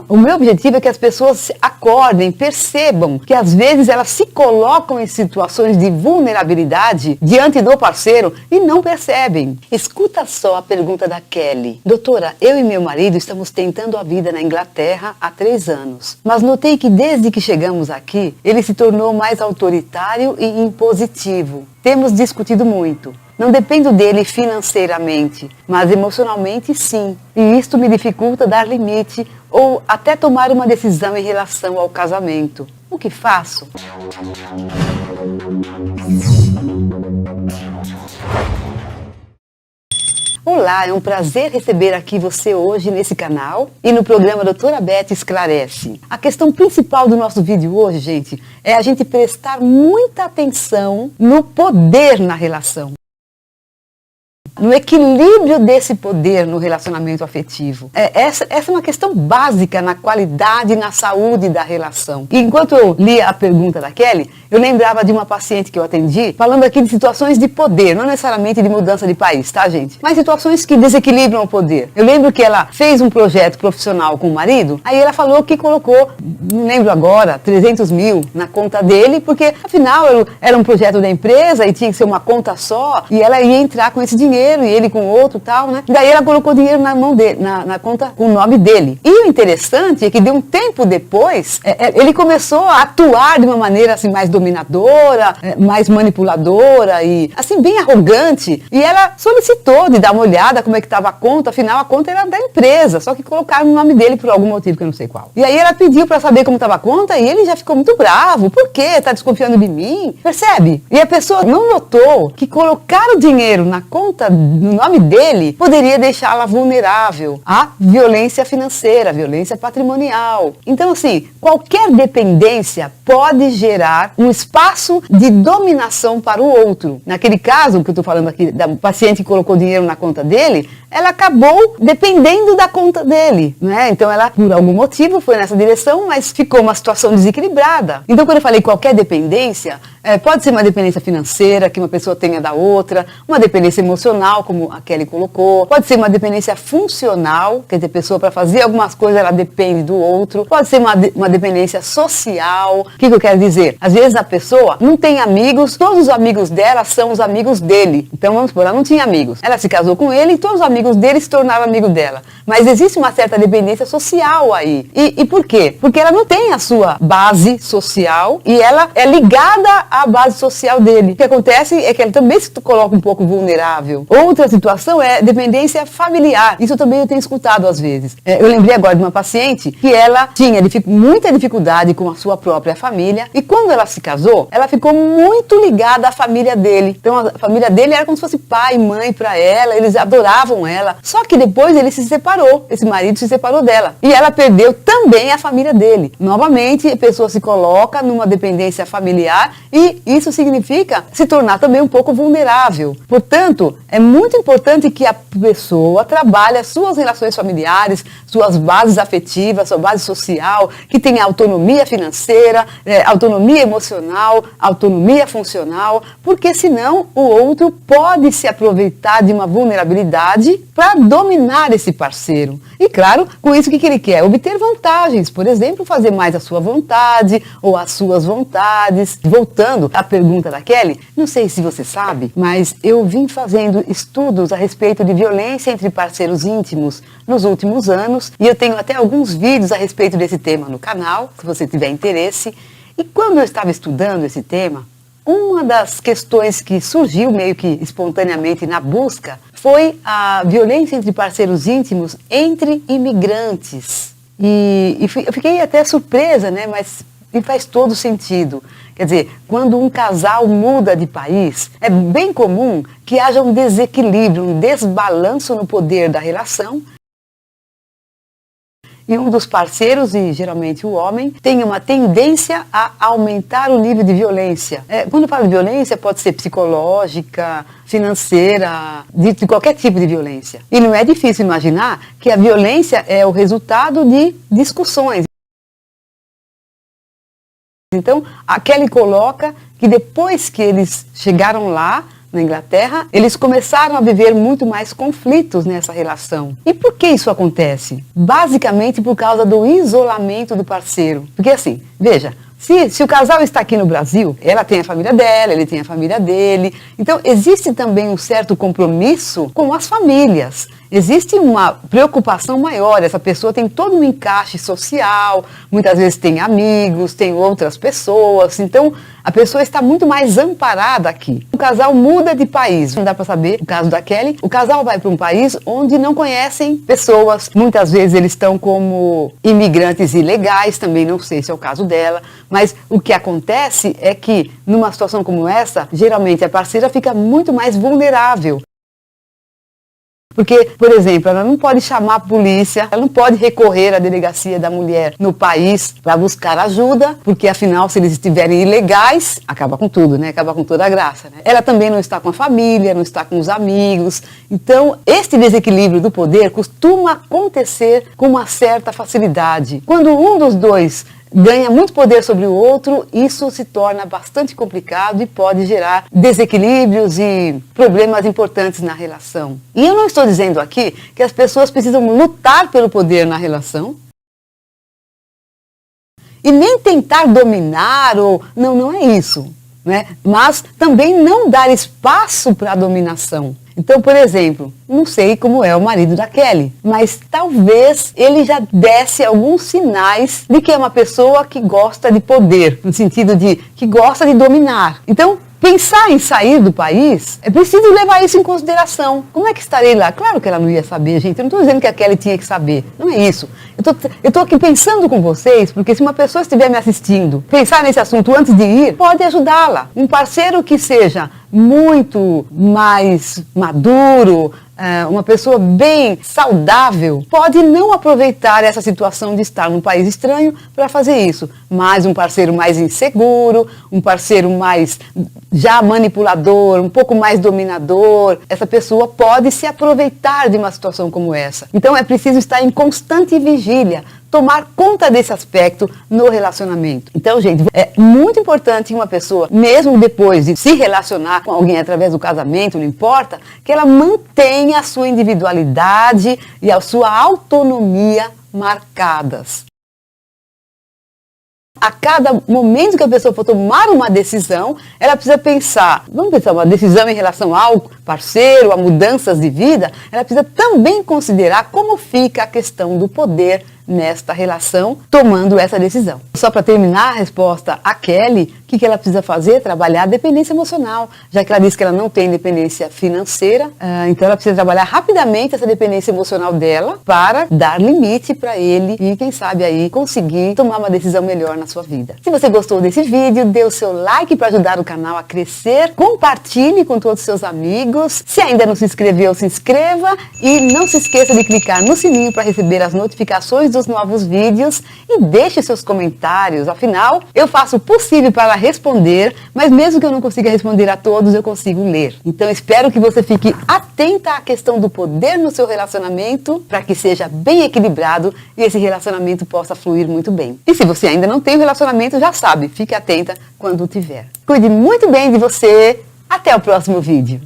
O meu objetivo é que as pessoas acordem, percebam que às vezes elas se colocam em situações de vulnerabilidade diante do parceiro e não percebem. Escuta só a pergunta da Kelly. Doutora, eu e meu marido estamos tentando a vida na Inglaterra há 3 anos, mas notei que desde que chegamos aqui, ele se tornou mais autoritário e impositivo. Temos discutido muito. Não dependo dele financeiramente, mas emocionalmente sim. E isto me dificulta dar limite ou até tomar uma decisão em relação ao casamento. O que faço? Olá, é um prazer receber aqui você hoje nesse canal e no programa Doutora Beth Esclarece. A questão principal do nosso vídeo hoje, gente, é a gente prestar muita atenção no poder na relação. No equilíbrio desse poder no relacionamento afetivo. Essa é uma questão básica na qualidade e na saúde da relação. E enquanto eu li a pergunta da Kelly, eu lembrava de uma paciente que eu atendi, falando aqui de situações de poder, não necessariamente de mudança de país, tá, gente? Mas situações que desequilibram o poder. Eu lembro que ela fez um projeto profissional com o marido, aí ela falou que colocou, não lembro agora, 300 mil na conta dele, porque afinal era um projeto da empresa e tinha que ser uma conta só, e ela ia entrar com esse dinheiro, e ele com outro e tal, né? E daí ela colocou dinheiro na mão dele, na conta com o nome dele. E o interessante é que de um tempo depois, ele começou a atuar de uma maneira assim mais dominadora, mais manipuladora e assim bem arrogante. E ela solicitou de dar uma olhada como é que estava a conta, afinal a conta era da empresa, só que colocaram o nome dele por algum motivo que eu não sei qual. E aí ela pediu para saber como estava a conta e ele já ficou muito bravo. Por quê? Está desconfiando de mim? Percebe? E a pessoa não notou que colocar o dinheiro na conta no nome dele, poderia deixá-la vulnerável à violência financeira, violência patrimonial. Então, assim, qualquer dependência pode gerar um espaço de dominação para o outro. Naquele caso que eu estou falando aqui, da paciente que colocou dinheiro na conta dele, ela acabou dependendo da conta dele, né? Então, ela, por algum motivo, foi nessa direção, mas ficou uma situação desequilibrada. Então, quando eu falei qualquer dependência, pode ser uma dependência financeira, que uma pessoa tenha da outra, uma dependência emocional, como a Kelly colocou, pode ser uma dependência funcional, quer dizer, a pessoa para fazer algumas coisas ela depende do outro, pode ser uma dependência social. O que eu quero dizer? Às vezes a pessoa não tem amigos, todos os amigos dela são os amigos dele. Então vamos supor, ela não tinha amigos, ela se casou com ele e todos os amigos dele se tornaram amigos dela. Mas existe uma certa dependência social aí. E por quê? Porque ela não tem a sua base social e ela é ligada à base social dele. O que acontece é que ela também se coloca um pouco vulnerável. Outra situação é dependência familiar. Isso também eu tenho escutado às vezes. Eu lembrei agora de uma paciente que ela tinha muita dificuldade com a sua própria família e quando ela se casou, ela ficou muito ligada à família dele. Então a família dele era como se fosse pai e mãe para ela, eles adoravam ela. Só que depois ele se separou, esse marido se separou dela. E ela perdeu também a família dele. Novamente, a pessoa se coloca numa dependência familiar e isso significa se tornar também um pouco vulnerável. Portanto, é muito importante que a pessoa trabalhe as suas relações familiares, suas bases afetivas, sua base social, que tenha autonomia financeira, autonomia emocional, autonomia funcional, porque senão o outro pode se aproveitar de uma vulnerabilidade para dominar esse parceiro. E claro, com isso o que ele quer? Obter vantagens, por exemplo, fazer mais a sua vontade ou as suas vontades. Voltando à pergunta da Kelly, não sei se você sabe, mas eu vim fazendo estudos a respeito de violência entre parceiros íntimos nos últimos anos e eu tenho até alguns vídeos a respeito desse tema no canal, se você tiver interesse. E quando eu estava estudando esse tema, uma das questões que surgiu meio que espontaneamente na busca foi a violência entre parceiros íntimos entre imigrantes. E eu fiquei até surpresa, né? Mas faz todo sentido. Quer dizer, quando um casal muda de país, é bem comum que haja um desequilíbrio, um desbalanço no poder da relação. E um dos parceiros, e geralmente o homem, tem uma tendência a aumentar o nível de violência. Quando eu falo de violência, pode ser psicológica, financeira, de qualquer tipo de violência. E não é difícil imaginar que a violência é o resultado de discussões. Então, a Kelly coloca que depois que eles chegaram lá, na Inglaterra, eles começaram a viver muito mais conflitos nessa relação. E por que isso acontece? Basicamente por causa do isolamento do parceiro. Porque assim, veja, se o casal está aqui no Brasil, ela tem a família dela, ele tem a família dele. Então, existe também um certo compromisso com as famílias. Existe uma preocupação maior, essa pessoa tem todo um encaixe social, muitas vezes tem amigos, tem outras pessoas, então a pessoa está muito mais amparada aqui. O casal muda de país, não dá para saber, o caso da Kelly, o casal vai para um país onde não conhecem pessoas, muitas vezes eles estão como imigrantes ilegais, também não sei se é o caso dela, mas o que acontece é que numa situação como essa, geralmente a parceira fica muito mais vulnerável. Porque, por exemplo, ela não pode chamar a polícia, ela não pode recorrer à delegacia da mulher no país para buscar ajuda, porque afinal, se eles estiverem ilegais, acaba com tudo, né? Acaba com toda a graça, né? Ela também não está com a família, não está com os amigos. Então, este desequilíbrio do poder costuma acontecer com uma certa facilidade. Quando um dos dois ganha muito poder sobre o outro, isso se torna bastante complicado e pode gerar desequilíbrios e problemas importantes na relação. E eu não estou dizendo aqui que as pessoas precisam lutar pelo poder na relação e nem tentar dominar, ou não é isso, né? Mas também não dar espaço para a dominação. Então, por exemplo, não sei como é o marido da Kelly, mas talvez ele já desse alguns sinais de que é uma pessoa que gosta de poder, no sentido de que gosta de dominar. Então, pensar em sair do país, é preciso levar isso em consideração. Como é que estarei lá? Claro que ela não ia saber, gente. Eu não estou dizendo que a Kelly tinha que saber. Não é isso. Eu estou aqui pensando com vocês, porque se uma pessoa estiver me assistindo, pensar nesse assunto antes de ir, pode ajudá-la. Um parceiro que seja muito mais maduro, uma pessoa bem saudável, pode não aproveitar essa situação de estar num país estranho para fazer isso. Mas um parceiro mais inseguro, um parceiro mais já manipulador, um pouco mais dominador, essa pessoa pode se aproveitar de uma situação como essa. Então é preciso estar em constante vigília, tomar conta desse aspecto no relacionamento. Então, gente, é muito importante uma pessoa, mesmo depois de se relacionar com alguém através do casamento, não importa, que ela mantenha a sua individualidade e a sua autonomia marcadas. A cada momento que a pessoa for tomar uma decisão, ela precisa pensar, vamos pensar, uma decisão em relação ao parceiro, a mudanças de vida, ela precisa também considerar como fica a questão do poder nesta relação, tomando essa decisão. Só para terminar a resposta a Kelly, o que ela precisa fazer? Trabalhar a dependência emocional, já que ela disse que ela não tem dependência financeira, então ela precisa trabalhar rapidamente essa dependência emocional dela para dar limite para ele e, quem sabe, aí conseguir tomar uma decisão melhor na sua vida. Se você gostou desse vídeo, dê o seu like para ajudar o canal a crescer, compartilhe com todos os seus amigos, se ainda não se inscreveu, se inscreva e não se esqueça de clicar no sininho para receber as notificações dos novos vídeos e deixe seus comentários, afinal, eu faço o possível para responder, mas mesmo que eu não consiga responder a todos, eu consigo ler. Então, espero que você fique atenta à questão do poder no seu relacionamento, para que seja bem equilibrado e esse relacionamento possa fluir muito bem. E se você ainda não tem um relacionamento, já sabe, fique atenta quando tiver. Cuide muito bem de você, até o próximo vídeo.